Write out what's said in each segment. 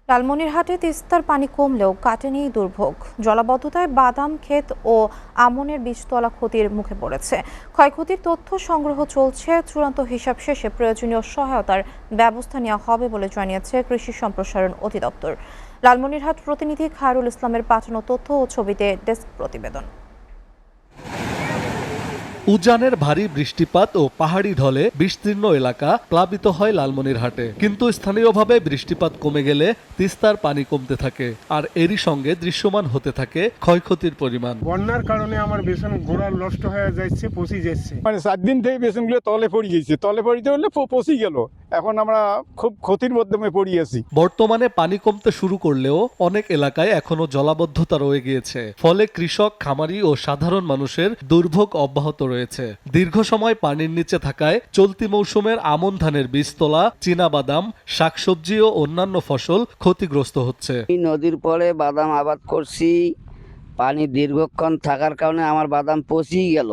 লালমনিরহাটে তিস্তার পানি কমলেও কাটেনি দুর্ভোগ। জলাবদ্ধতায় বাদাম ক্ষেত ও আমনের বীজতলা ক্ষতির মুখে পড়েছে। ক্ষয়ক্ষতির তথ্য সংগ্রহ চলছে। চূড়ান্ত হিসাব শেষে প্রয়োজনীয় সহায়তার ব্যবস্থা নেওয়া হবে বলে জানিয়েছে কৃষি সম্প্রসারণ অধিদপ্তর। লালমনিরহাট প্রতিনিধি খায়রুল ইসলামের পাঠানো তথ্য ও ছবিতে ডেস্ক প্রতিবেদন। উজানের ভারী বৃষ্টিপাত ও পাহাড়ি ঢলে বিস্তীর্ণ এলাকা প্লাবিত হয় লালমনিরহাটে, কিন্তু স্থানীয়ভাবে বৃষ্টিপাত কমে গেলে তিস্তার পানি কমতে থাকে, আর এরই সঙ্গে দৃশ্যমান হতে থাকে ক্ষয়ক্ষতির পরিমাণ। বন্যার কারণে আমার বেসন গোড়া নষ্ট হয়ে যাচ্ছে, পচি যাচ্ছে। মানে 4 দিন থেকে বেসনগুলো তলে পড়ে গেছে, তলে পড়িতে হলে পচি গেল। এখন আমরা খুব ক্ষতির মাধ্যমে পড়ে আছি। বর্তমানে পানি কমতে শুরু করলেও অনেক এলাকায় এখনো জলাবদ্ধতা রয়ে গিয়েছে, ফলে কৃষক, খামারি ও সাধারণ মানুষের দুর্ভোগ অব্যাহত রয়েছে। দীর্ঘ সময় পানির নিচে থাকায় চলতি মৌসুমের আমন ধানের বীজতলা, চীনাবাদাম, শাকসবজি ও অন্যান্য ফসল ক্ষতিগ্রস্ত হচ্ছে। নদীর পরে বাদাম আবাদ করছি, পানি দীর্ঘক্ষণ থাকার কারণে আমার বাদাম পচেই গেল।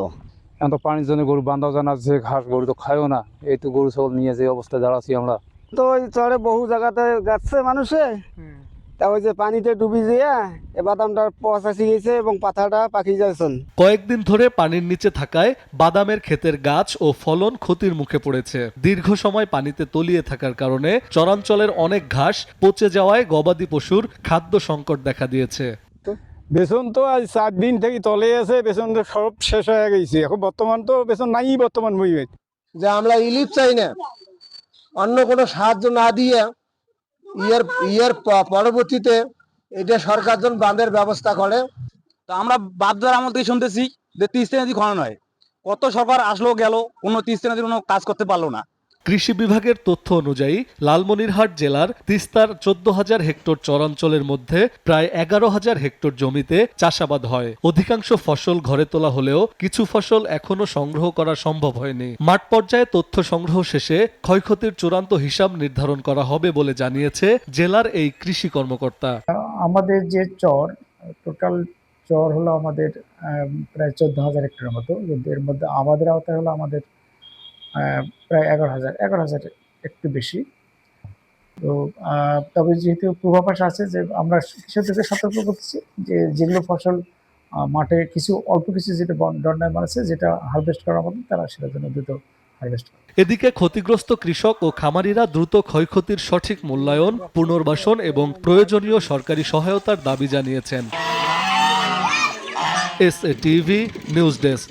এখন তো পানির জন্য গরু বান্ধা জানা আছে, ঘাস গরু তো খায়ও না। এই তো গরু ছাগল নিয়ে যে অবস্থায় দাঁড়াচ্ছি আমরা। তো ওই চরে বহু জায়গাতে গাছছে মানুষে, তা ওই যে পানিতে ডুবি যেয়ে এ বাদামটা পচাশি গেছে এবং পাতাটা পাখি যাচ্ছেন। কয়েকদিন ধরে পানির নিচে থাকায় বাদামের ক্ষেতের গাছ ও ফলন ক্ষতির মুখে পড়েছে। দীর্ঘ সময় পানিতে তলিয়ে থাকার কারণে চরাঞ্চলের অনেক ঘাস পচে যাওয়ায় গবাদি পশুর খাদ্য সংকট দেখা দিয়েছে। বেসন তো আজ 4 দিন থেকে তলে আছে, বেসন তো সব শেষ হয়ে গেছে। এখন বর্তমান তো বেসন নাই বর্তমান বইবে। যে আমরা ইলিশ চাই না, অন্য কোনো সাহায্য না দিয়ে ইয়ার পরবর্তীতে এটা সরকার যেন বাঁধের ব্যবস্থা করে। তো আমরা বাপদার আমল থেকে শুনতেছি যে তিস্তা নদী খনন হয়, কত সরকার আসলো গেল, কোনো তিস্তা নদীর কোনো কাজ করতে পারলো না। কৃষি বিভাগের তথ্য অনুযায়ী লালমনিরহাট জেলার তিস্তার 14,000 হেক্টর চরাঞ্চলের মধ্যে প্রায় 11,000 হেক্টর জমিতে চাষাবাদ হয়। অধিকাংশ ফসল ঘরে তোলা হলেও কিছু ফসল এখনো সংগ্রহ করা সম্ভব হয়নি। মাঠ পর্যায়ে তথ্য সংগ্রহ শেষে ক্ষয়ক্ষতির চূড়ান্ত হিসাব নির্ধারণ করা হবে বলে জানিয়েছে জেলার এই কৃষি কর্মকর্তা। আমাদের যে চর, টোটাল চর হলো আমাদের প্রায় 14,000 হেক্টরের মতো। এর মধ্যে আমাদের আওতায় হলো আমাদের প্রায় 11,000 একটু বেশি। তো তবে যেহেতু পূর্বাভাস আছে, যে আমরা কৃষকদেরকে সতর্ক করছি যে যেগুলো ফসল মাঠে অল্প কিছু যেটা দণ্ডায়মান আছে, যেটা হারভেস্ট করার মতো, তারা সেটার জন্য দ্রুত হারভেস্ট করে। এদিকে ক্ষতিগ্রস্ত কৃষক ও খামারিরা দ্রুত ক্ষয়ক্ষতির সঠিক মূল্যায়ন, পুনর্বাসন এবং প্রয়োজনীয় সরকারি সহায়তার দাবি জানিয়েছেন। SA TV news desk.